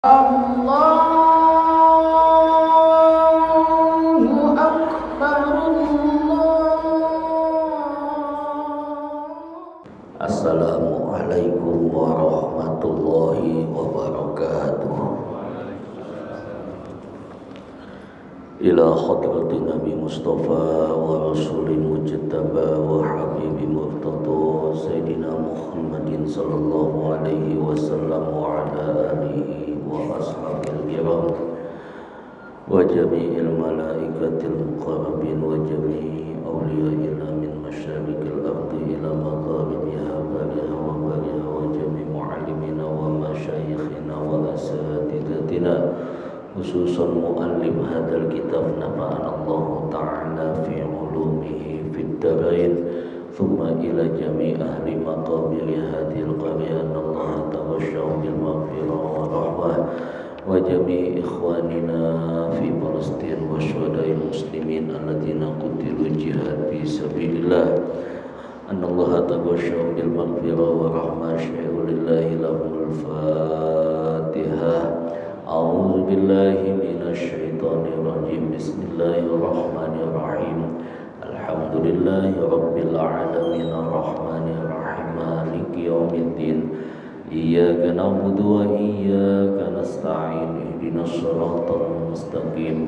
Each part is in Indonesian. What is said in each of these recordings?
Allahu Akbar, Assalamualaikum warahmatullahi wabarakatuh. Ila hadrati Nabi Mustafa wa Rasulil Mujtaba wa Habibi Murtada Sayyidina Muhammadin sallallahu alaihi wasallam wa ala alihi wa ashabil kiram wa jami'il malaikatil muqarrabin wa jami'i awliya'ina min masyarikil ardi ila magharibiha bariha wa bariha wa jami' mu'allimina wa masyayikhina wa asatidatina khususan mu'allim hadal kitab nafa'ana Allah ta'ala fi ulumihi fid darain thumma ila jami' ahli maqabir hadhil qarya Allah taghashaw bil maghfirah wa rahmah wa jami' ikhwanina fi Palestin wa syuhada'il muslimin alladziina qutilu jihad fi sabilillah anallaha taghashaw bil maghfirah wa rahmah syai'u lillahi lahumul fatihah. A'udzu billahi minasy syaithanir rajim. Bismillahirrahmanirrahim. Alhamdulillahi rabbil alamin arrahmanir rahim maliki yaumiddin. Iyyaka na'budu wa iyyaka nasta'in. Ihdinas siratal mustaqim.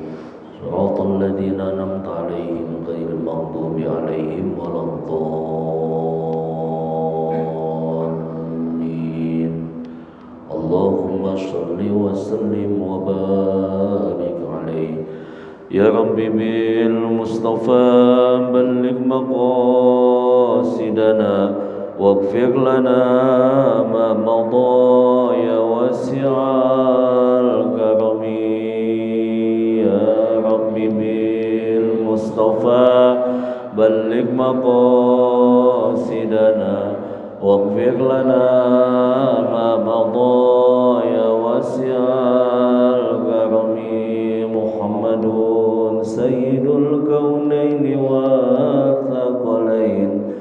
Siratal ladzina an'amta 'alaihim ghairil maghdubi 'alaihim waladdallin. Allahumma shalli wa sallim wa barik alaihi. Ya Rabbi bil Mustafa balligh maqasidana waghfir lana ma madha ya wasi'al karami. Ya Rabbi bil Mustafa balligh maqasidana waghfir lana ma madha ya wasi'al karami. Muhammadun sayyidul kaunaini wa thaqalain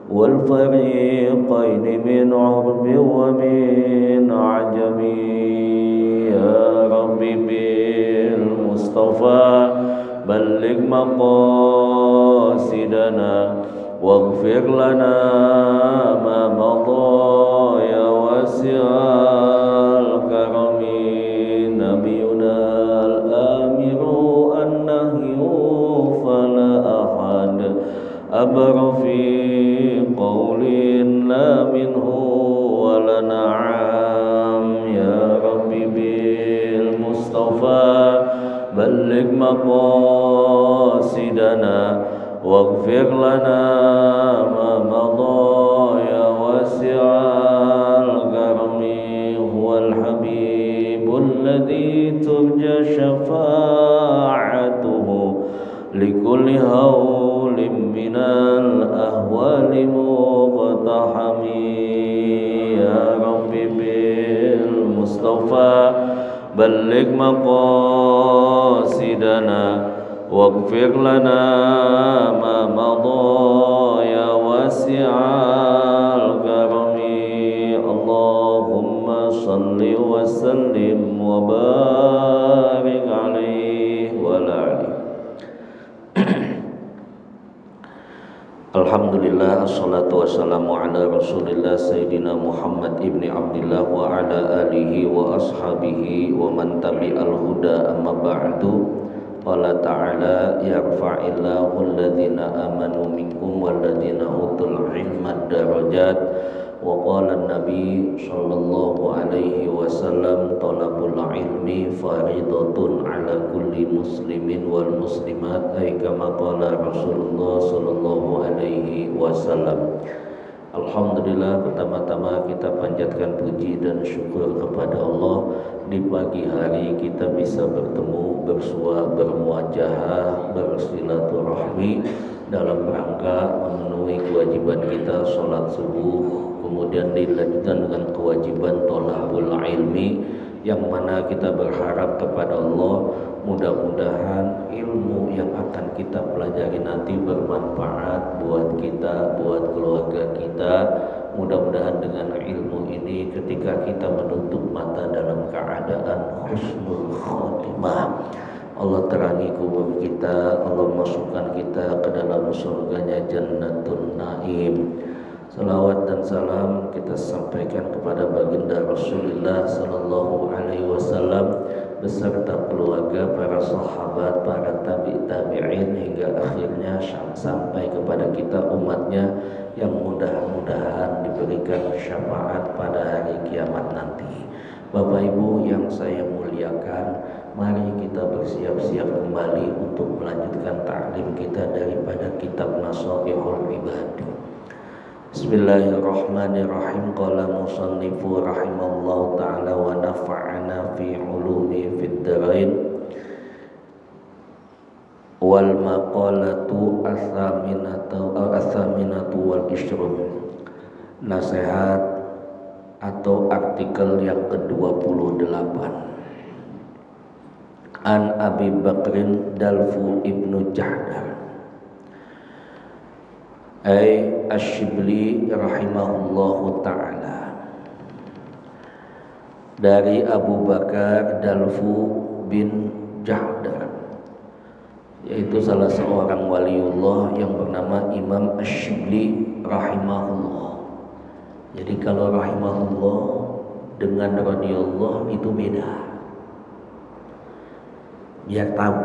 wal fariqaini min urbi wa min ajami. Ya Rabbi bil Mustafa balligh maqasidana waghfir lana ma madha ya wasi'al karami. Nabiyuna al-amiru an-nahyu fala ahad abra fi qawlin la minhu wala na'am. Ya Rabbi bil Mustafa balligh maqasidana waghfir lana ma madha ya wasi'al karami. Huwal habibul ladzi turja syafa'atuhu likulli hawlim minal ahwali muqtahami. Ya Rabbi bil Mustafa balligh maqasidana waghfir lana ma madha ya wasi'al karami. Allahumma salli wa sallim wa barik alaihi wa ala alihi. Alhamdulillah, assalatu wassalamu ala rasulillah Sayyidina Muhammad ibni Abdillah wa ala alihi wa ashabihi wa man tabi'al huda amma ba'du. Qala ta'ala yarfa'illahu alladhina amanu minkum walladhina utul ilma darajat. Wa qala an-nabi sallallahu alaihi wasallam talabul ilmi faridatun ala kulli muslimin wal muslimat ay kama qala Rasulullah sallallahu alaihi wasallam. Alhamdulillah, pertama-tama kita panjatkan puji dan syukur kepada Allah. Di pagi hari kita bisa bertemu, bersua, bermuajahah, bersilaturahmi dalam rangka memenuhi kewajiban kita sholat subuh, kemudian dilanjutkan dengan kewajiban thalabul ilmi, yang mana kita berharap kepada Allah mudah-mudahan ilmu yang akan kita pelajari nanti bermanfaat buat kita, buat keluarga kita, mudah-mudahan dengan ilmu ini ketika kita menutup mata dalam keadaan husnul khotimah, Allah terangi kubur kita, Allah masukkan kita ke dalam surganya Jannatun Naim. Salawat dan salam kita sampaikan kepada baginda Rasulullah sallallahu alaihi wasallam beserta keluarga, para sahabat, para tabi'in hingga akhirnya sampai kepada kita umatnya yang mudah-mudahan diberikan syafaat pada hari kiamat nanti. Bapak Ibu yang saya muliakan, mari kita bersiap-siap kembali untuk melanjutkan ta'lim kita daripada kitab Nasaihul Ibad. Bismillahirrahmanirrahim. Qala musannifu rahimallahu ta'ala wa nafa'ana fi ulumi fid dharain. Wal maqalatu as-saminatu wal ishrun. Nasihat atau artikel yang ke-28. An Abi Bakrin Dalfu ibnu Jahdar Ash-Shibli rahimahullahu ta'ala, dari Abu Bakar Dalfu bin Jahdar, yaitu salah seorang waliullah yang bernama Imam Ash-Shibli rahimahullah. Jadi kalau rahimahullah dengan radhiyallahu itu beda. Biar tahu,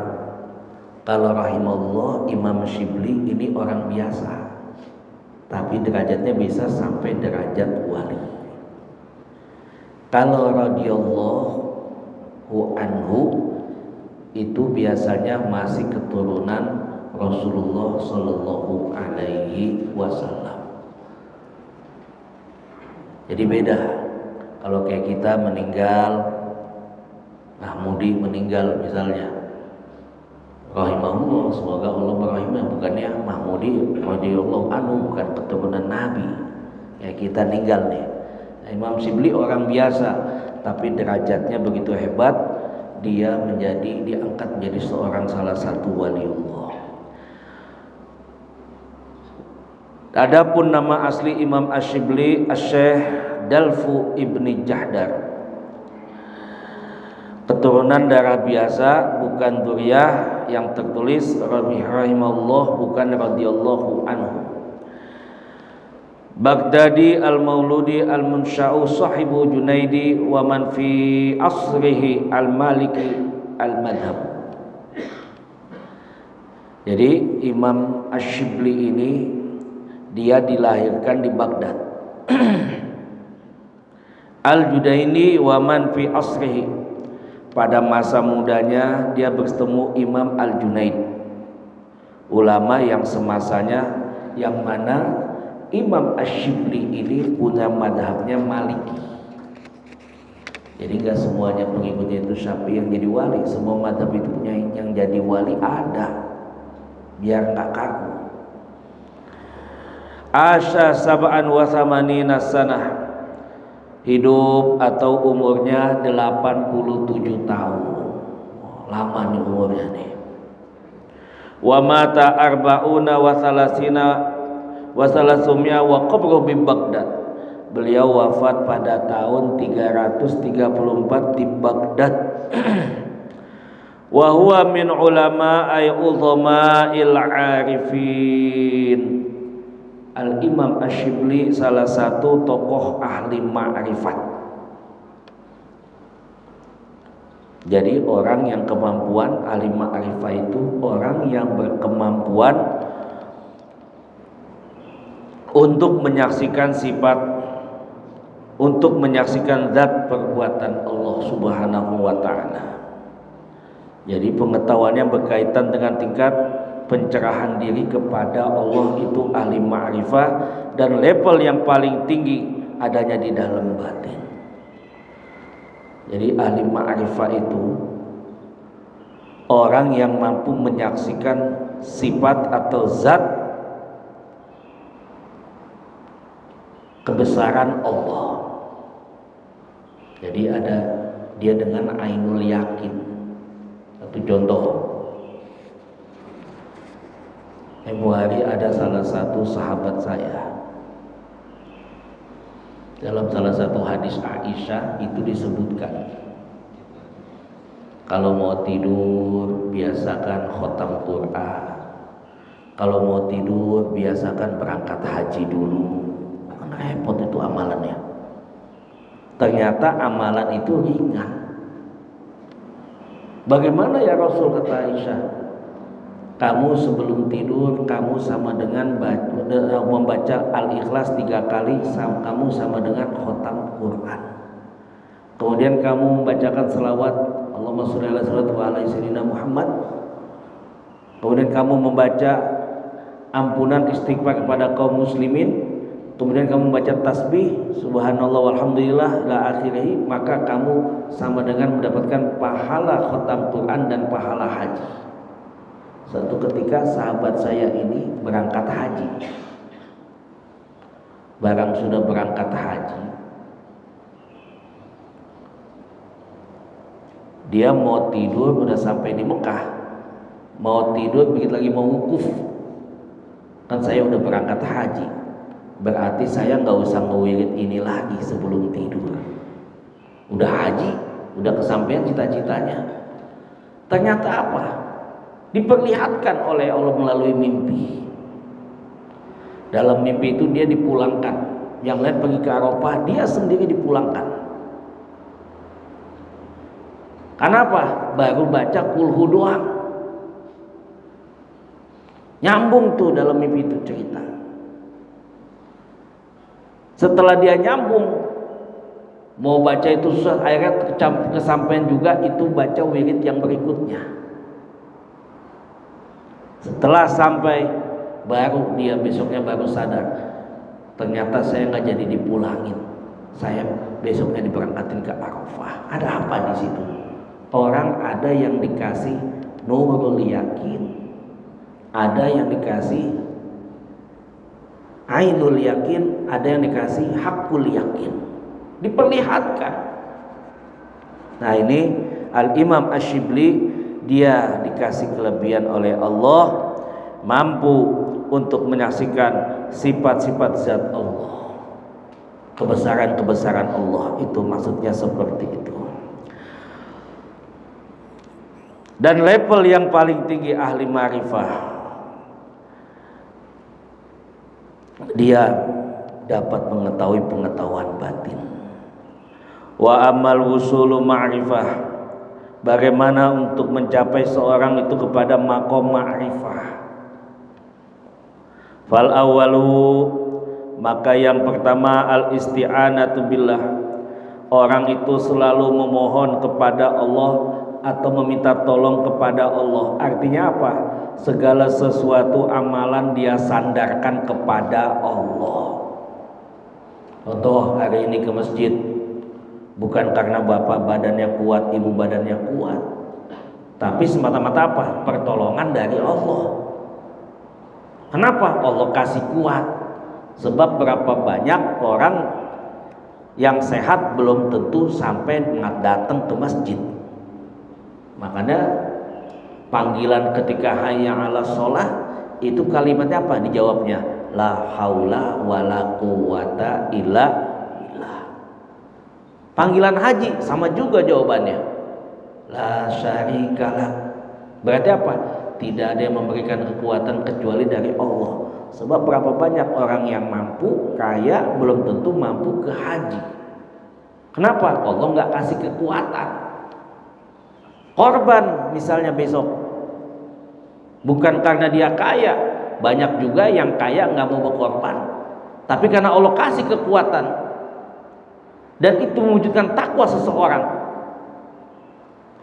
kalau rahimahullah Imam Ash-Shibli ini orang biasa, tapi derajatnya bisa sampai derajat wali. Kalau radhiyallahu anhu itu biasanya masih keturunan Rasulullah sallallahu alaihi wasallam. Jadi beda. Kalau kayak kita meninggal, Mahmudi meninggal misalnya, rahimahullah, semoga Allah merahimah, bukannya Mahmudi radhiyallahu anhu, bukan keturunan Nabi. Ya kita ninggal nih. Nah, Imam Shibli orang biasa, tapi derajatnya begitu hebat, dia diangkat menjadi seorang salah satu waliullah. Adapun nama asli Imam Ash-Shibli Asy-Syaikh Dalfu ibni Jahdar, keturunan darah biasa, bukan dzurriyah yang tertulis rahimahullah, bukan radhiyallahu anhu. Baghdadi al-Mauludi al-Munsya'u sahibu Junaidi wa man fi asrihi al-Maliki al-Madhab. Jadi Imam Ash-Shibli ini dia dilahirkan di Baghdad. Al-Junaidi wa man fi asrihi, pada masa mudanya dia bertemu Imam Al-Junaid, ulama yang semasanya, yang mana Imam Ash-Shibli ini punya madhabnya Maliki. Jadi nggak semuanya pengikutnya itu Syafi'i yang jadi wali. Semua madhab itu punya yang jadi wali ada, biar nggak kaku. Asya sab'an wa thamanina sanah, hidup atau umurnya 87 tahun. Lama nih umurnya nih. Wa mata arba'una wa salasina wa salasumya wa qabru bi Baghdad. Beliau wafat pada tahun 334 di Baghdad. Wa huwa min ulama ay uzama'il arifin. Al-Imam Ash-Shibli salah satu tokoh ahli ma'rifat. Jadi orang yang kemampuan, ahli ma'rifat itu orang yang berkemampuan untuk menyaksikan sifat, untuk menyaksikan zat perbuatan Allah Subhanahu wa ta'ala. Jadi pengetahuannya berkaitan dengan tingkat pencerahan diri kepada Allah, itu ahli ma'rifah, dan level yang paling tinggi adanya di dalam batin. Jadi ahli ma'rifah itu orang yang mampu menyaksikan sifat atau zat kebesaran Allah. Jadi ada dia dengan ainul yakin. Satu contoh, tempo hari ada salah satu sahabat saya, Dalam salah satu hadis Aisyah itu disebutkan, kalau mau tidur biasakan khotam Quran. Kalau mau tidur biasakan berangkat haji dulu. Kan repot itu amalannya. Ternyata amalan itu ringan. Bagaimana ya Rasul, kata Aisyah? Kamu sebelum tidur kamu sama dengan membaca Al-Ikhlas 3 kali, kamu sama dengan khotam Quran. Kemudian kamu membacakan selawat Allahumma sholli ala sayyidina Muhammad. Kemudian kamu membaca ampunan istighfar kepada kaum muslimin. Kemudian kamu membaca tasbih subhanallah walhamdulillah ila akhirih, maka kamu sama dengan mendapatkan pahala khotam Quran dan pahala haji. Suatu ketika sahabat saya ini berangkat haji. Barang sudah berangkat haji, dia mau tidur, udah sampai di Mekah, mau tidur begitu lagi mau wukuf. Kan saya udah berangkat haji, berarti saya nggak usah ngewirid ini lagi sebelum tidur. Udah haji, udah kesampaian cita-citanya. Ternyata apa? Diperlihatkan oleh Allah melalui mimpi. Dalam mimpi itu dia dipulangkan. Yang lain pergi ke Arafah, dia sendiri dipulangkan. Kenapa? Baru baca kulhu doang. Nyambung tuh dalam mimpi itu cerita. Setelah dia nyambung, mau baca itu susah, akhirnya kesampaian juga, itu baca wirid yang berikutnya. Setelah sampai, baru dia besoknya baru sadar, ternyata saya nggak jadi dipulangin, saya besoknya diberangkatin ke Arafah. Ada apa di situ? Orang ada yang dikasih nurul yakin, ada yang dikasih ainul yakin, ada yang dikasih hakul yakin. Diperlihatkan. Nah ini Al-Imam Ash-Shibli, dia dikasih kelebihan oleh Allah, mampu untuk menyaksikan sifat-sifat zat Allah, kebesaran-kebesaran Allah. Itu maksudnya seperti itu. Dan level yang paling tinggi ahli ma'rifah, dia dapat mengetahui pengetahuan batin. Wa amal wusulu ma'rifah, bagaimana untuk mencapai seorang itu kepada maqam ma'rifah. Fal awwalu, maka yang pertama al-isti'anatu billah. Orang itu selalu memohon kepada Allah atau meminta tolong kepada Allah. Artinya apa? Segala sesuatu amalan dia sandarkan kepada Allah. Contoh, hari ini ke masjid bukan karena bapak badannya kuat, ibu badannya kuat, tapi semata-mata apa? Pertolongan dari Allah. Kenapa Allah kasih kuat? Sebab berapa banyak orang yang sehat belum tentu sampai datang ke masjid. Makanya panggilan ketika hayya 'alas shalah itu kalimatnya apa? Dijawabnya la haula wala quwata illa billah. Panggilan haji sama juga jawabannya, la syarikalah. Berarti apa? Tidak ada yang memberikan kekuatan kecuali dari Allah. Sebab berapa banyak orang yang mampu, kaya, belum tentu mampu ke haji. Kenapa? Allah nggak kasih kekuatan. Korban misalnya besok, bukan karena dia kaya. Banyak juga yang kaya nggak mau berkorban, tapi karena Allah kasih kekuatan, dan itu mewujudkan takwa seseorang.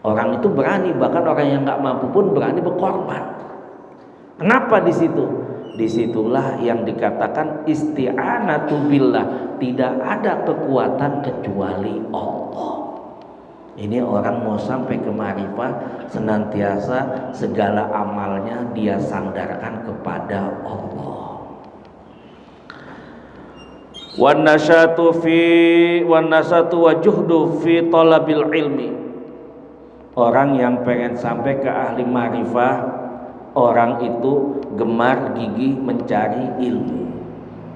Orang itu berani, bahkan orang yang nggak mampu pun berani berkorban. Kenapa di situ? Disitulah yang dikatakan isti'anatu billah. Tidak ada kekuatan kecuali Allah. Ini orang mau sampai ke ma'rifah, senantiasa segala amalnya dia sandarkan kepada Allah. Wan nasatu wa juhdu fi talabil ilmi. Orang yang pengen sampai ke ahli ma'rifah, orang itu gemar gigih mencari ilmu.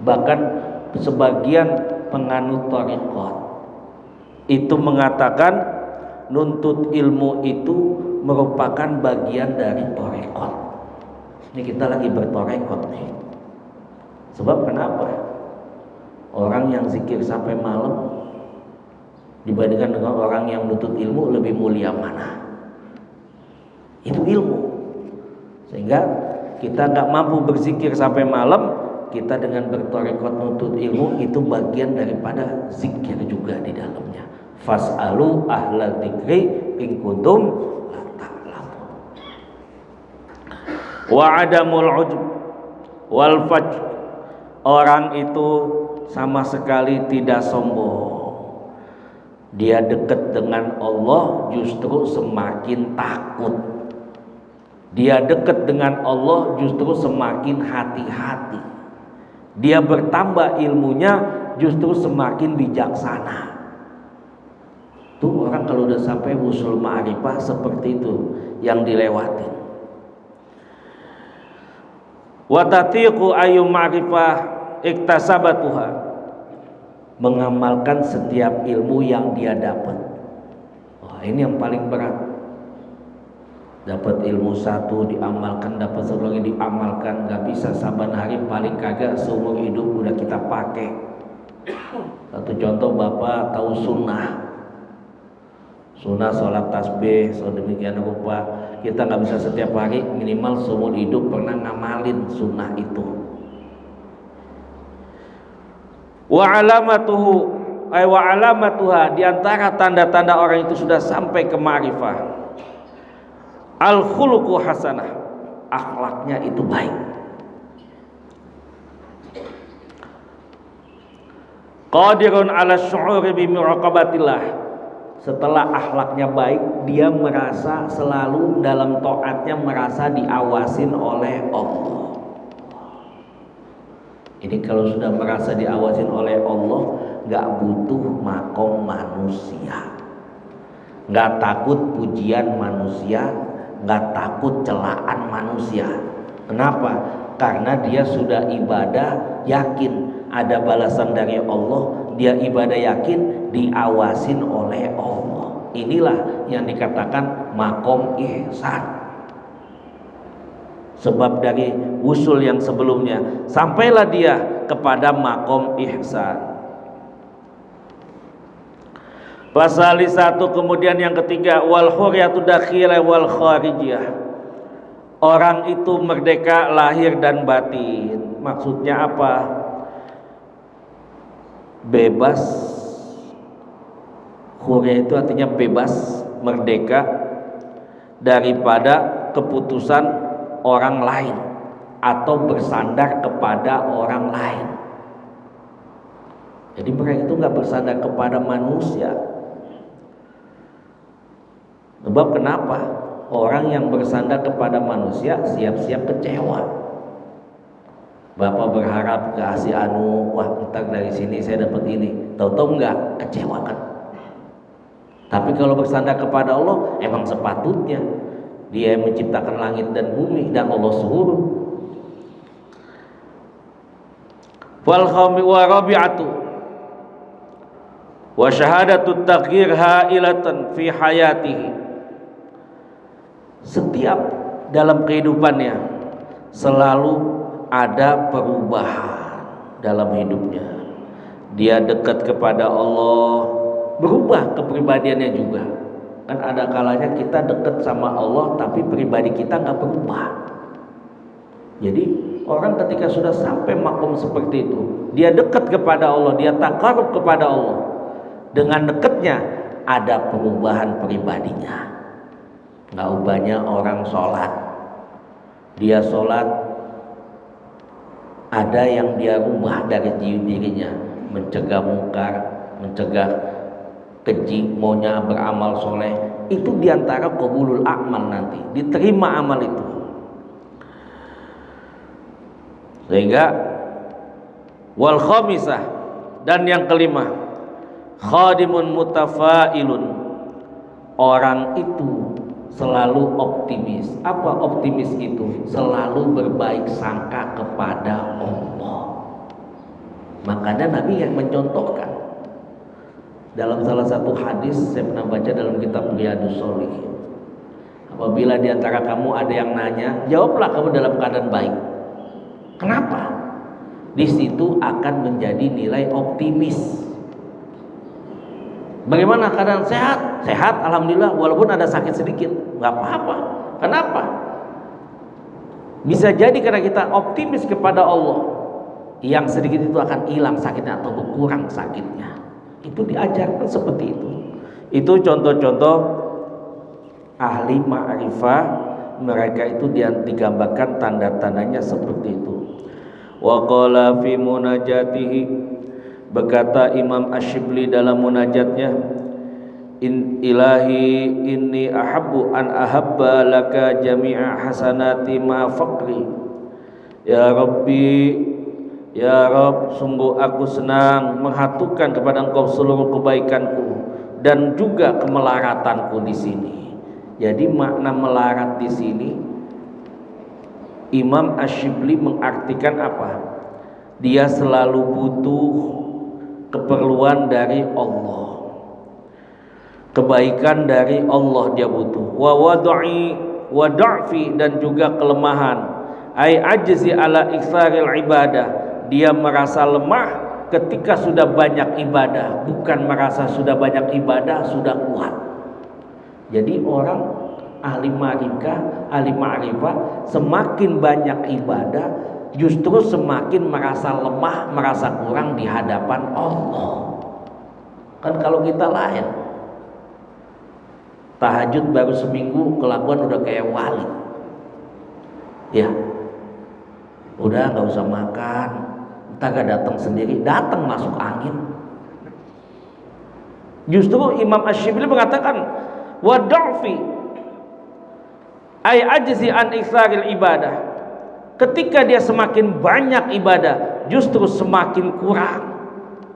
Bahkan sebagian penganut thariqat itu mengatakan nuntut ilmu itu merupakan bagian dari thariqat. Ini kita lagi berthariqat nih. Sebab kenapa? Orang yang zikir sampai malam dibandingkan dengan orang yang menuntut ilmu lebih mulia mana? Itu ilmu. Sehingga kita nggak mampu berzikir sampai malam, kita dengan berthariqat nuntut ilmu itu bagian daripada zikir juga di dalamnya. Fas'alu ahla dzikri in kuntum la ta'lamun. Wa adamul ujub wal fajr. Orang itu sama sekali tidak sombong. Dia dekat dengan Allah justru semakin takut. Dia dekat dengan Allah justru semakin hati-hati. Dia bertambah ilmunya justru semakin bijaksana. Tuh orang kalau udah sampai wusul ma'rifah seperti itu yang dilewatin. Wa tatiqu ayyum ma'rifah iktasabatuha, mengamalkan setiap ilmu yang dia dapat. Wah, ini yang paling berat. Dapat ilmu satu diamalkan, dapat satu lagi diamalkan, nggak bisa saban hari, paling kagak seumur hidup udah kita pakai. Satu contoh, Bapak tahu sunnah sholat tasbih, sedemikian rupa kita nggak bisa setiap hari, minimal seumur hidup pernah ngamalin sunnah itu. Wa alamatuha, di antara tanda-tanda orang itu sudah sampai ke ma'rifah, al khuluqu hasanah, akhlaknya itu baik. Qadirun ala syu'uri bi muraqabatillah, setelah akhlaknya baik, dia merasa selalu dalam taatnya merasa diawasin oleh Allah. Ini kalau sudah merasa diawasin oleh Allah, gak butuh makom manusia, gak takut pujian manusia, gak takut celaan manusia. Kenapa? Karena dia sudah ibadah yakin ada balasan dari Allah. Dia ibadah yakin diawasin oleh Allah. Inilah yang dikatakan makom ihsan. Sebab dari usul yang sebelumnya sampailah dia kepada makom ihsan. Pasal 1, kemudian yang ketiga, wal hurriyatu dakhilah wal kharijiyah. Orang itu merdeka lahir dan batin. Maksudnya apa? Bebas. Hurriyah itu artinya bebas, merdeka daripada keputusan orang lain atau bersandar kepada orang lain. Jadi mereka itu nggak bersandar kepada manusia. Sebab kenapa? Orang yang bersandar kepada manusia siap-siap kecewa. Bapak berharap kasih anu, wah entar dari sini saya dapat ini, tahu-tahu enggak, kecewa kan? Tapi kalau bersandar kepada Allah, emang sepatutnya Dia yang menciptakan langit dan bumi dan Allah suruh. Wal khami wa rabi'atu wa syahadatu taghyir hailatan fi hayatihi. Setiap dalam kehidupannya selalu ada perubahan dalam hidupnya. Dia dekat kepada Allah, berubah kepribadiannya juga. Kan ada kalanya kita dekat sama Allah tapi pribadi kita nggak berubah. Jadi orang ketika sudah sampai makom seperti itu, dia dekat kepada Allah, dia takarub kepada Allah. Dengan dekatnya ada perubahan pribadinya. Nggak ubahnya orang sholat, dia sholat ada yang dia rubah dari dirinya, mencegah mungkar, mencegah keji, maunya beramal soleh. Itu diantara qabulul a'mal, nanti diterima amal itu. Sehingga wal khamisah, dan yang kelima, khadimun mutafailun, orang itu selalu optimis. Apa optimis itu? Selalu berbaik sangka kepada Allah. Makanya Nabi yang mencontohkan. Dalam salah satu hadis saya pernah baca dalam kitab Riyadhus Shalihin, apabila di antara kamu ada yang nanya, jawablah kamu dalam keadaan baik. Kenapa? Di situ akan menjadi nilai optimis. Bagaimana keadaan? Sehat? Sehat, alhamdulillah. Walaupun ada sakit sedikit, nggak apa-apa. Kenapa? Bisa jadi karena kita optimis kepada Allah, yang sedikit itu akan hilang sakitnya atau berkurang sakitnya. Itu diajarkan seperti itu. Itu contoh-contoh ahli ma'rifah, mereka itu digambarkan tanda-tandanya seperti itu. Wa qala fi munajatihi, berkata Imam Asyibli dalam munajatnya, Ilahi inni ahabbu an ahabba laka jami'a hasanati ma faqri. Ya Rabbi, ya Rabb, sungguh aku senang menghatukan kepada Engkau seluruh kebaikanku dan juga kemelaratanku di sini. Jadi makna melarat di sini Imam Asyibli mengartikan apa? Dia selalu butuh keperluan dari Allah, kebaikan dari Allah dia butuh. Wa wad'i wa da'fi, dan juga kelemahan. Ai ajzi ala iktsaril ibadah, dia merasa lemah ketika sudah banyak ibadah, bukan merasa sudah banyak ibadah sudah kuat. Jadi orang ahli ma'rifah semakin banyak ibadah justru semakin merasa lemah, merasa kurang di hadapan Allah. Kan kalau kita lain, tahajud baru seminggu kelakuan udah kayak wali. Ya, udah nggak usah makan, entah gak datang sendiri, datang masuk angin. Justru Imam Asyibli mengatakan wada'fi ay ajzi an iktsaril ibadah, ketika dia semakin banyak ibadah justru semakin kurang,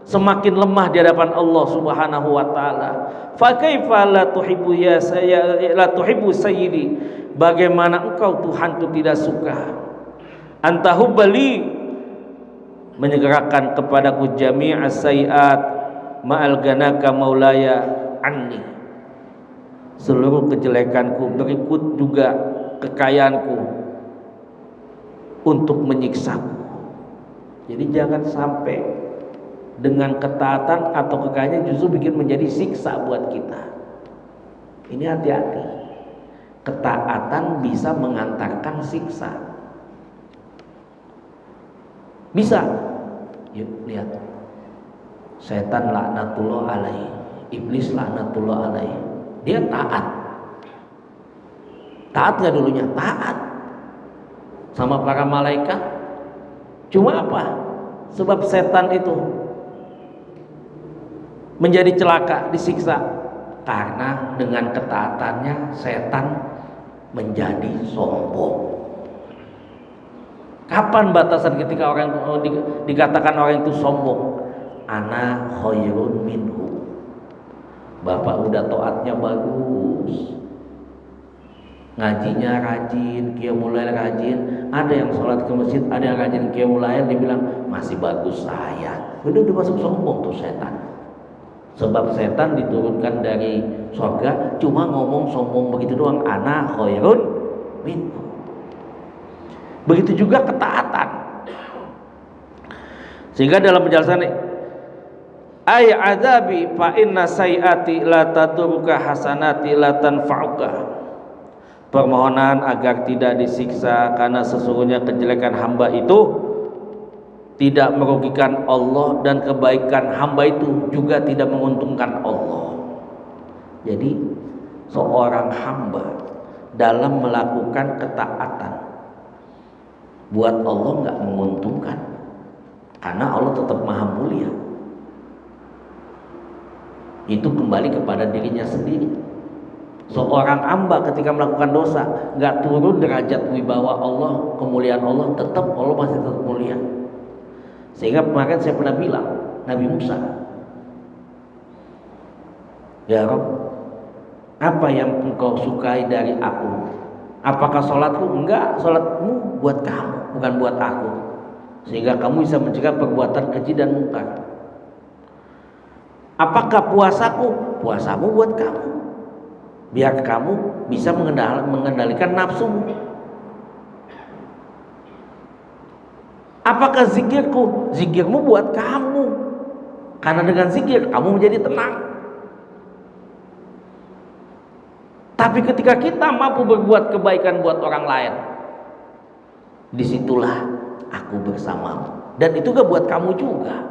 semakin lemah di hadapan Allah Subhanahu wa taala. Fa kaifa la tuhibbu la tuhibbu sayyidi, bagaimana engkau Tuhanku tidak suka antahubbali, menyegerakan kepadaku jami'as sayiat ma'al ganaka maulaya anni, seluruh kejelekanku berikut juga kekayaanku untuk menyiksaku. Jadi jangan sampai dengan ketaatan atau kekayaan justru bikin menjadi siksa buat kita. Ini hati-hati. Ketaatan bisa mengantarkan siksa. Bisa. Yuk lihat, setan laknatullah alaih, iblis laknatullah alaih, dia taat gak dulunya? Taat sama para malaikat. Cuma apa? Sebab setan itu menjadi celaka, disiksa karena dengan ketaatannya setan menjadi sombong. Kapan batasan ketika orang dikatakan orang itu sombong? Ana khairun minhu. Bapak udah taatnya bagus, ngajinya rajin, qiyamul lail rajin, ada yang sholat ke masjid, ada yang rajin qiyamul lail, dibilang masih bagus saya. Udah masuk sombong tuh setan. Sebab setan diturunkan dari surga cuma ngomong sombong begitu doang, ana khairun minhu. Begitu juga ketaatan. Sehingga dalam penjelasan ay azabi fa inna sayiati la tadurruka hasanati la tanfa'uka, permohonan agar tidak disiksa karena sesungguhnya kejelekan hamba itu tidak merugikan Allah dan kebaikan hamba itu juga tidak menguntungkan Allah. Jadi seorang hamba dalam melakukan ketaatan buat Allah nggak menguntungkan, karena Allah tetap maha mulia. Itu kembali kepada dirinya sendiri. Seorang hamba ketika melakukan dosa nggak turun derajat wibawa Allah, kemuliaan Allah, tetap Allah masih tetap mulia. Sehingga kemarin saya pernah bilang Nabi Musa, ya Rabb, apa yang engkau sukai dari aku? Apakah sholatku? Enggak, sholatmu buat kamu, bukan buat aku. sehingga kamu bisa mencegah perbuatan keji dan mungkar. Apakah puasaku? Puasamu buat kamu, biar kamu bisa mengendalikan nafsumu. Apakah zikirku? Zikirmu buat kamu, karena dengan zikir kamu menjadi tenang. Tapi ketika kita mampu berbuat kebaikan buat orang lain, disitulah aku bersamamu. Dan itu gak buat kamu juga,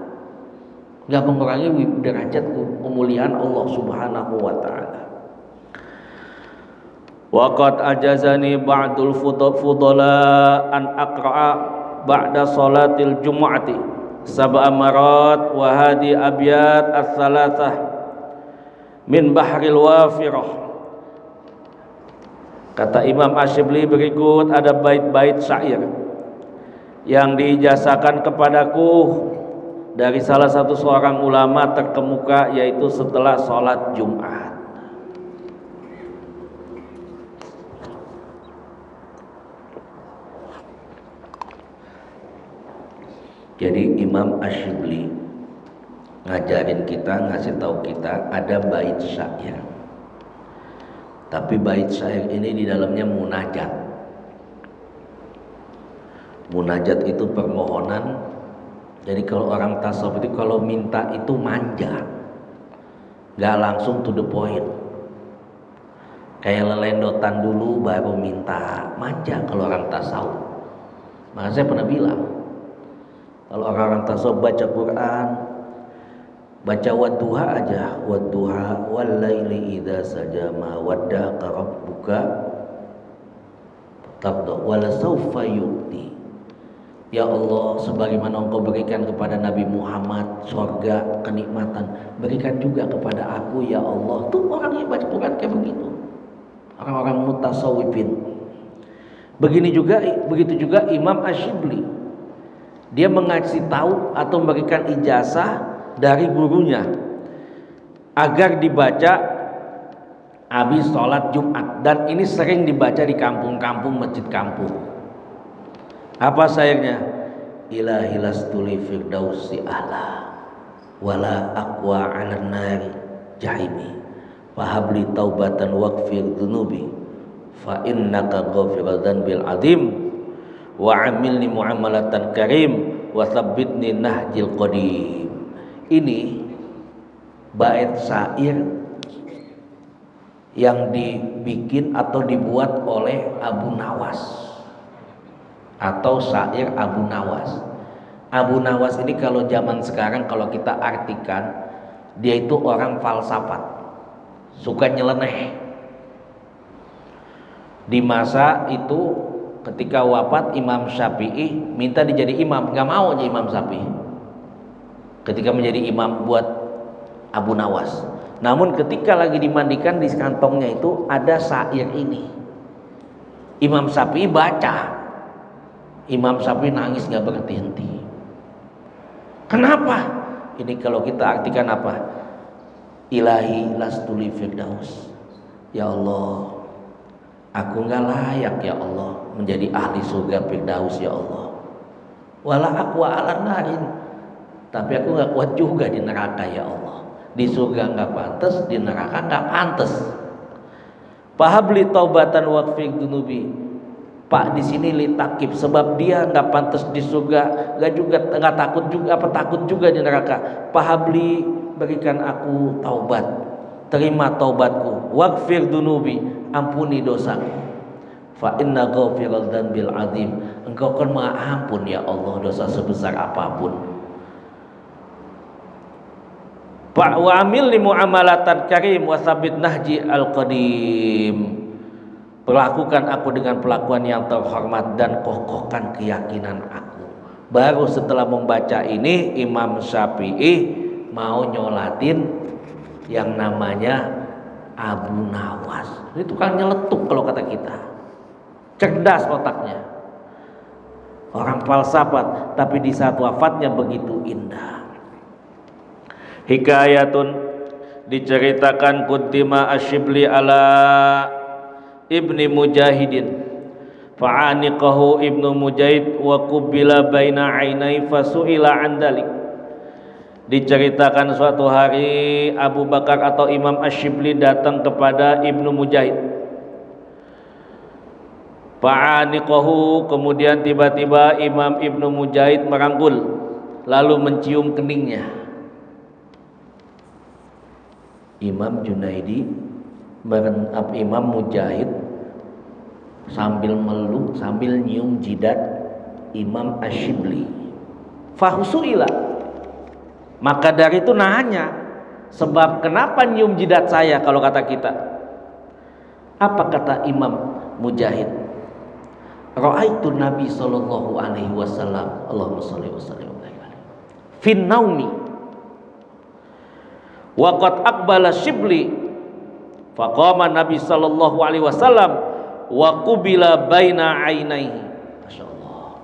gak mengurangi derajatku, kemuliaan Allah Subhanahu wa ta'ala. Waqad ajazani ba'dul fudala an aqra'a ba'da salatil jumu'ati sab'a marat wa hadi abyat ats-tsalatsah min bahril wafirah. Kata Imam Asyibli berikut, ada bait-bait syair yang diijazahkan kepadaku dari salah satu seorang ulama terkemuka, yaitu setelah sholat Jumat. Jadi Imam Asyibli ngajarin kita, ngasih tahu kita ada bait syair. Tapi bait syair ini di dalamnya munajat. Munajat itu permohonan. Jadi kalau orang tasawuf itu kalau minta itu manja, gak langsung to the point. Kayak lelendotan dulu baru minta, manja kalau orang tasawuf. Maka saya pernah bilang, kalau orang-orang tasawuf baca Quran, baca wadduha aja, wadduha wal laili idza saja ma waddaka rabbuka tabda wala saufa yu'ti. Ya Allah, sebagaimana Engkau berikan kepada Nabi Muhammad surga, kenikmatan, berikan juga kepada aku ya Allah. Tuh orang yang baca Quran kayak begitu, orang-orang mutasawwifin. Begitu juga Imam Asyibli, dia mengasih tahu atau memberikan ijazah dari gurunya agar dibaca habis sholat Jumat, dan ini sering dibaca di kampung-kampung, masjid kampung. Apa syairnya? Ilahi lastuli firdausi ahla wala aqwa 'alan nari jahimi fahabli taubatan waqfir dhunubi fa innaka ghafirul dzanbil azim wa 'amilni muamalatan karim wa tsabbitni nahjil qadim. Ini bait syair yang dibikin atau dibuat oleh Abu Nawas, atau syair Abu Nawas. Abu Nawas ini kalau zaman sekarang kalau kita artikan, dia itu orang falsafat, suka nyeleneh. Di masa itu ketika wafat Imam Syafi'i minta dijadi imam, gak mau jadi Imam Syafi'i ketika menjadi imam buat Abu Nawas. Namun ketika lagi dimandikan, di kantongnya itu ada syair ini. Imam Syafi'i baca, Imam Syafi'i nangis gak berhenti-henti. Kenapa? Ini kalau kita artikan apa? Ilahi lastuli firdaus. Ya Allah, aku gak layak ya Allah menjadi ahli surga firdaus ya Allah. Wala aqwa 'alan narin. Tapi aku gak kuat juga di neraka ya Allah. Di surga gak pantas, di neraka gak pantas. Fahabli taubatan waqfi dunubi. Pak di sini litakib, sebab dia nggak pantas di surga, nggak takut juga di neraka. Fahabli, berikan aku taubat, terima taubatku. Waqfir dunubi, ampuni dosaku. Fa inna ghafiral dzanbil azim, engkau kan maha ampun ya Allah dosa sebesar apapun. Fa wa amil li muamalatan karim wa sabit nahji al qadim. Perlakukan aku dengan perlakuan yang terhormat dan kokohkan keyakinan aku. Baru setelah membaca ini, Imam Syafi'i mau nyolatin yang namanya Abu Nawas. Itu kan nyeletuk kalau kata kita. Cerdas otaknya. Orang falsafat, tapi di saat wafatnya begitu indah. Hikayatun, diceritakan Qudima Asyibli ala Ibni Mujahidin fa'aniqahu Ibnu Mujahid wa qubila baina ainai fasu'ila an dalik. Diceritakan suatu hari Abu Bakar atau Imam Ash-Shibli datang kepada Ibnu Mujahid. Fa'aniqahu, kemudian tiba-tiba Imam Ibnu Mujahid merangkul lalu mencium keningnya. Imam Junaidi Imam Mujahid sambil meluk, sambil nyium jidat Imam Ash-Shibli. Fahusuila, maka dari itu nanya, sebab kenapa nyium jidat saya kalau kata kita? Apa kata Imam Mujahid? Ra'aitu Nabi sallallahu alaihi wasallam, Allahumma shalli wa sallim alaihi, fin naumi wa qad aqbala Shibli faqama Nabi sallallahu alaihi wasallam wa qubila baina ainaihi. Masyaallah.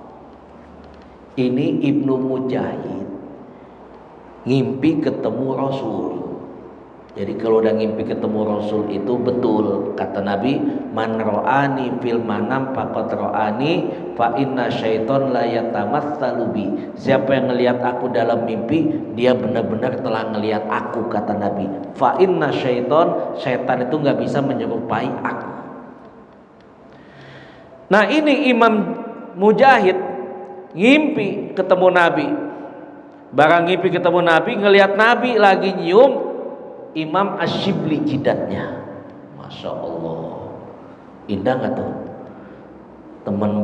Ini Ibnu Mujahid ngimpi ketemu Rasul. Jadi kalau udah ngimpi ketemu Rasul itu betul kata Nabi, man ra'ani fil manam faqad ra'ani fa inna syaiton la yatamatsalu bi. Siapa yang ngelihat aku dalam mimpi, dia benar-benar telah ngelihat aku kata Nabi. Fa inna syaiton, syaitan itu enggak bisa menyerupai aku. Nah, ini Imam Mujahid ngimpi ketemu Nabi. Barang ngimpi ketemu Nabi, ngelihat Nabi lagi nyium Imam Ash-Shibli jidatnya. Masya Allah, indah nggak tuh? Teman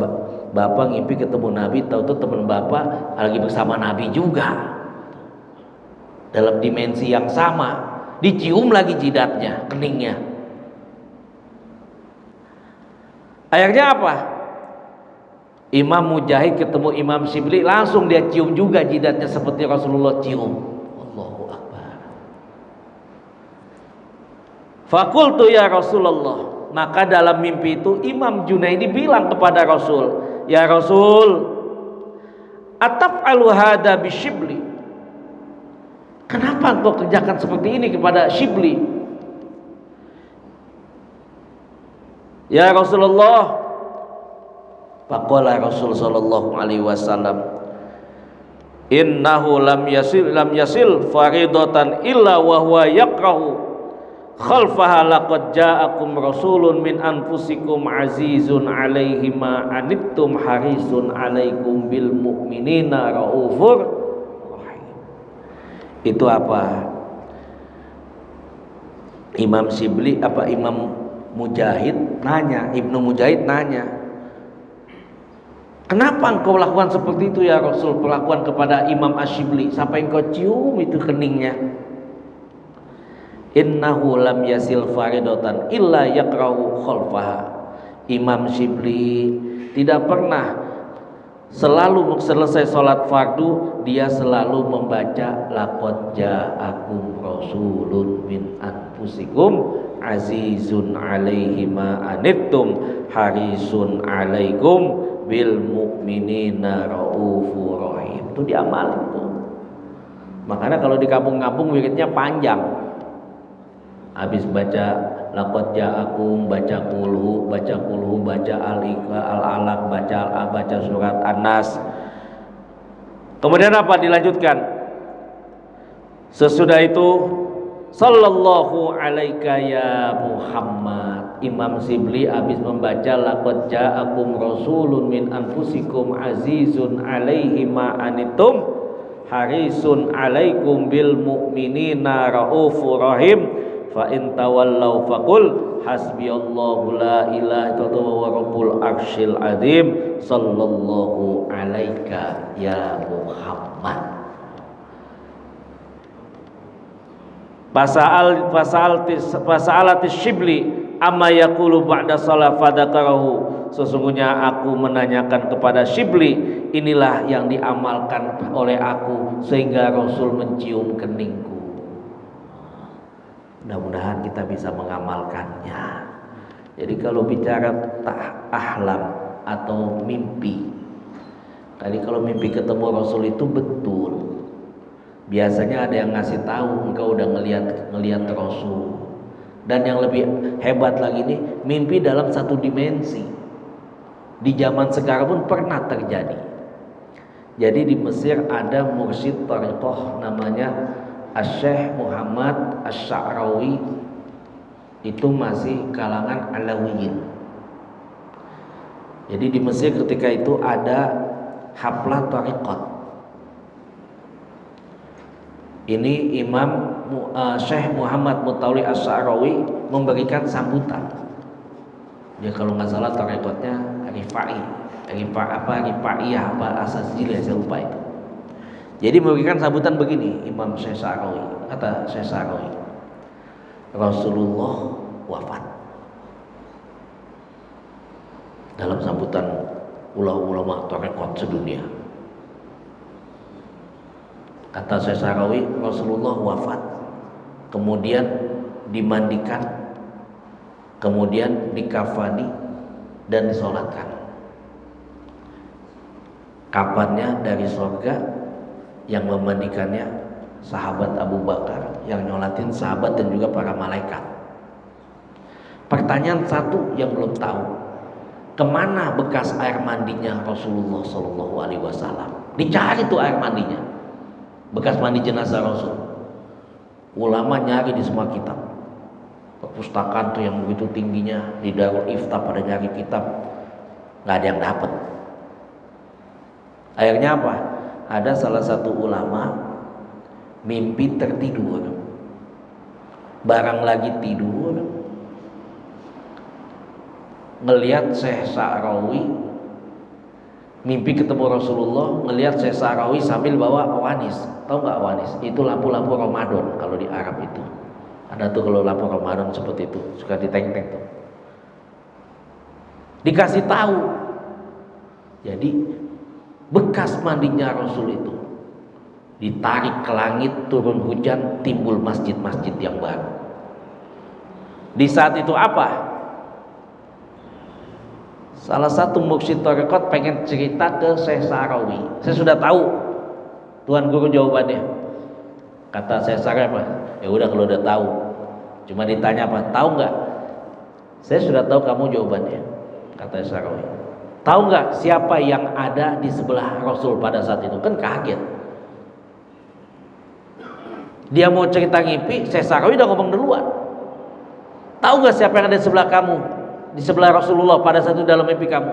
bapak ngimpi ketemu Nabi, tahu tuh teman bapak lagi bersama Nabi juga dalam dimensi yang sama, dicium lagi jidatnya, keningnya. Akhirnya apa? Imam Mujahid ketemu Imam Shibli, langsung dia cium juga jidatnya seperti Rasulullah cium. Fakultu ya Rasulullah, maka dalam mimpi itu Imam Junaidi bilang kepada Rasul, ya Rasul, ataf'alu hada bi Shibli, kenapa engkau kerjakan seperti ini kepada Shibli? Ya Rasulullah, faqala Rasul sallallahu alaihi wasallam, innahu lam yasil faridatan illa wa huwa yakrahu khalfaha laqad ja'akum rasulun min anfusikum azizun alaihi ma anittum harisun alaikum bil mu'minina raufur rahim. Itu apa? Imam Shibli apa Imam Mujahid nanya, Ibnu Mujahid nanya, kenapa engkau lakukan seperti itu ya Rasul, perlakuan kepada Imam Ash-Shibli sampai engkau cium itu keningnya? Innahu lam yasil faridatan illa yakrahu khalfaha. Imam Shibli tidak pernah selalu selesai sholat fardu dia selalu membaca laqad ja'akum rasulun min anfusikum azizun alaihi ma anittum harisun alaikum bil mu'minina raufur rahim. Itu diamalin tuh. Makanya kalau di kampung-kampung wiridnya panjang. Habis baca laqad ja'akum, baca kulhu, baca al-alaq, baca surat An-Nas. Kemudian apa dilanjutkan? Sesudah itu sallallahu alaika ya Muhammad. Imam Shibli habis membaca laqad ja'akum rasulun min anfusikum azizun alaihi ma anittum harisun alaikum bil mu'minina raufur rahim. Fa in tawallaw faqul hasbiyallahu la ilaha illallah wa rabbul arsyil azim sallallahu alaika ya Muhammad. Fasa'alatis Shibli amma yaqulu ba'da salat fadzakarahu. Sesungguhnya aku menanyakan kepada Shibli, inilah yang diamalkan oleh aku sehingga Rasul mencium keningku. Mudah-mudahan kita bisa mengamalkannya. Jadi kalau bicara ahlam atau mimpi, tadi kalau mimpi ketemu Rasul itu betul. Biasanya ada yang ngasih tahu engkau udah ngelihat Rasul. Dan yang lebih hebat lagi nih, mimpi dalam satu dimensi. Di zaman sekarang pun pernah terjadi. Jadi di Mesir ada mursyid thariqah namanya Asy-Syaikh Muhammad Asy-Sya'rawi, itu masih kalangan Alawiyin. Jadi di Mesir ketika itu ada haflah thariqat. Ini Imam Syekh Muhammad Mutawalli Asy-Sya'rawi memberikan sambutan. Dia kalau nggak salah thariqatnya Rifaiyah apa Asasjiliyah, saya lupa itu. Jadi memberikan sambutan begini Imam Syekh Sya'rawi, kata Syekh Sya'rawi, Rasulullah wafat. Dalam sambutan ulama thariqat sedunia, kata Syekh Sya'rawi, Rasulullah wafat, kemudian dimandikan, kemudian dikafani dan disolatkan. Kafannya dari surga, yang memandikannya sahabat Abu Bakar, yang nyolatin sahabat dan juga para malaikat. Pertanyaan satu yang belum tahu, kemana bekas air mandinya Rasulullah Shallallahu Alaihi Wasallam? Dicari tuh air mandinya, bekas mandi jenazah Rasul. Ulama nyari di semua kitab, perpustakaan tuh yang begitu tingginya, di Darul Ifta pada nyari kitab, nggak ada yang dapat. Akhirnya apa? Ada salah satu ulama mimpi tertidur, barang lagi tidur, ngelihat Syekh Sya'rawi mimpi ketemu Rasulullah, ngelihat Syekh Sya'rawi sambil bawa awanis. Tahu nggak awanis? Itu lampu-lampu Ramadan kalau di Arab itu. Ada tuh kalau lampu Ramadan seperti itu, suka diteng-teng tuh. Dikasih tahu. Jadi bekas mandinya Rasul itu ditarik ke langit, turun hujan, timbul masjid-masjid yang baru. Di saat itu apa? Salah satu mursyid thariqat pengen cerita ke Syekh Sya'rawi. Saya sudah tahu Tuan Guru jawabannya. Kata Syekh Sya'rawi, ya udah kalau udah tahu, cuma ditanya apa? Tahu nggak? Saya sudah tahu kamu jawabannya. Kata Syekh Sya'rawi. Tahu nggak siapa yang ada di sebelah Rasul pada saat itu? Kan kaget. Dia mau cerita ngimpi, Syekh Sya'rawi udah ngomong duluan. Tahu nggak siapa yang ada di sebelah kamu, di sebelah Rasulullah pada saat itu dalam mimpi kamu?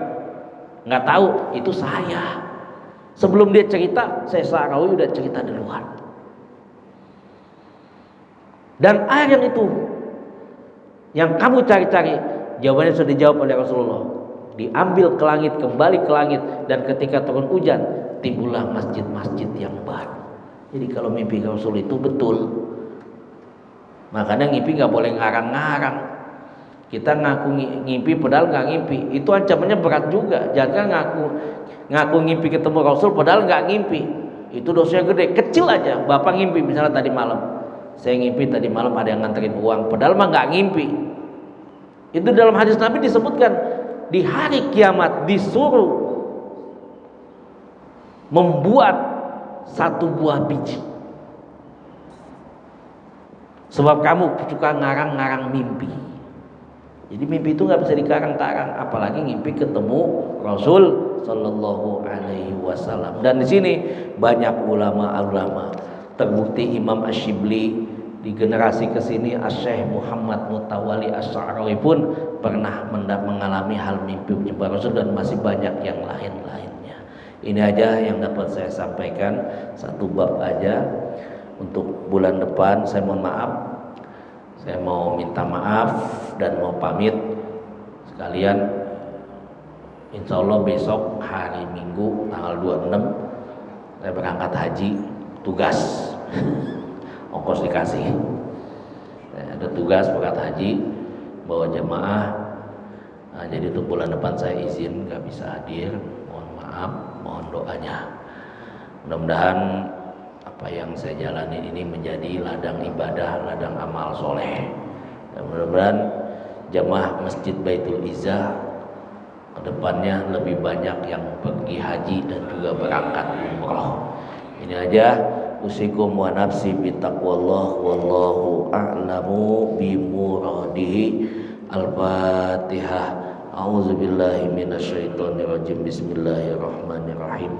Nggak tahu, itu saya. Sebelum dia cerita, Syekh Sya'rawi udah cerita duluan. Dan air yang itu, yang kamu cari-cari, jawabannya sudah dijawab oleh Rasulullah. Diambil ke langit, kembali ke langit, dan ketika turun hujan timbullah masjid-masjid yang baru. Jadi kalau mimpi Rasul itu betul. Makanya ngimpi nggak boleh ngarang-ngarang. Kita ngaku ngimpi padahal nggak ngimpi, itu ancamannya berat juga. Jangan ngaku ngimpi ketemu Rasul padahal nggak ngimpi, itu dosanya gede. Kecil aja, bapak ngimpi misalnya tadi malam, saya ngimpi tadi malam ada yang nganterin uang, padahal mah nggak ngimpi. Itu dalam hadis Nabi disebutkan, di hari kiamat disuruh membuat satu buah biji. Sebab kamu suka ngarang-ngarang mimpi. Jadi mimpi itu nggak bisa dikarang-karang, apalagi ngimpi ketemu Rasul Sallallahu Alaihi Wasallam. Dan di sini banyak ulama-ulama, terbukti Imam Asy-Syibli di generasi kesini, Asy-Syaikh Muhammad Mutawalli Asy-Sya'rawi pun pernah mengalami hal mimpi berjumpa Rasul, dan masih banyak yang lain-lainnya. Ini aja yang dapat saya sampaikan, satu bab aja. Untuk bulan depan saya mohon maaf, saya mau minta maaf dan mau pamit sekalian. Insya Allah besok hari Minggu tanggal 26 saya berangkat haji, tugas ongkos dikasih. Ada tugas berangkat haji bawa jamaah. Nah, jadi untuk bulan depan saya izin nggak bisa hadir, mohon maaf, mohon doanya. Mudah-mudahan apa yang saya jalani ini menjadi ladang ibadah, ladang amal soleh. Dan mudah-mudahan jamaah Masjid Baitul Izzah kedepannya lebih banyak yang pergi haji dan juga berangkat umroh. Ini aja, usikum wa nafsi bitaqwallah wallahu a'lamu bimuradihi. Al-Fatihah. A'udzubillahi minasyaitonirrajim. Bismillahirrahmanirrahim.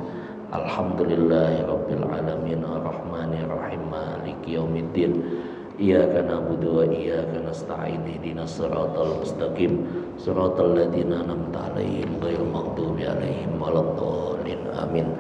Alhamdulillahirabbil alamin arrahmanirrahim maliki yaumiddin. Iyyaka na'budu wa iyyaka nasta'in ihdinas siratal mustaqim siratal ladzina an'amta 'alaihim ghairil maghdubi 'alaihim waladdallin amin.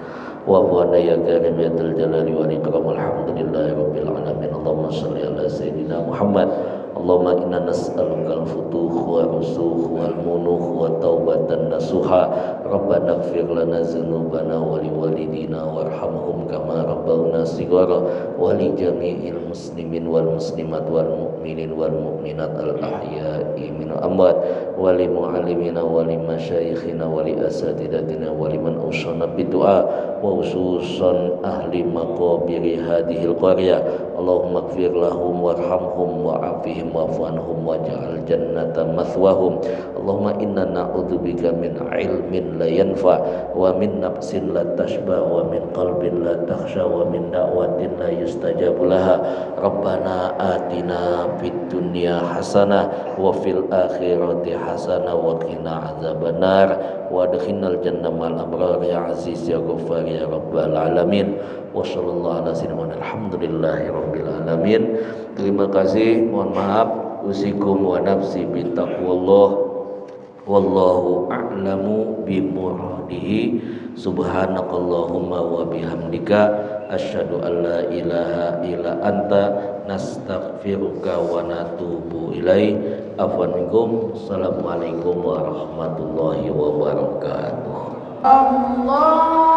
Wa huwa ya karim ya dzal jalali wal ikram. Alhamdulillahirabbil alamin. Allahumma shalli ala sayyidina Muhammad. Allahumma inna nas'aluka al-futuh wa rusukh wal munuh wa taubatan nasuha. Rabbana ighfir lana dzunubana wa liwalidina warhamhum kama rabbawna shighara wa li jami'il muslimin wal muslimat wal mu'minin wal mu'minat al ahya'i min amwat wa li mu'allimina wa li masyayikhina wa li asatidatina wa liman awsana bidu'a wa ususan ahli maqabiri hadhil qaryah. Allahumma ighfir lahum warhamhum wa'afihim wa'fu anhum waj'al jannata mathwahum. Allahumma inna na'udzubika min ilmin la yanfa wa min nafsin la tashba wa min qalbin la takhsha wa min da'watin la yustajabu laha. Rabbana atina fid dunya hasanah wa fil akhirati hasanah wa qina adzabannar wa adkhilnal jannata ma'al abrar ya aziz ya ghaffar ya rabbal alamin. Wa sallallahu ala sayyidina alhamdulillahi rabbil alamin. Terima kasih, mohon maaf, usikum wa nafsi bittaqwallah. Wallahu a'lamu bimuradihi. Subhanakallahumma wa bihamdika asyhadu an la ilaha illa anta nastaghfiruka wa natubu ilaik. Afwan minkum. Assalamualaikum warahmatullahi wabarakatuh. Allah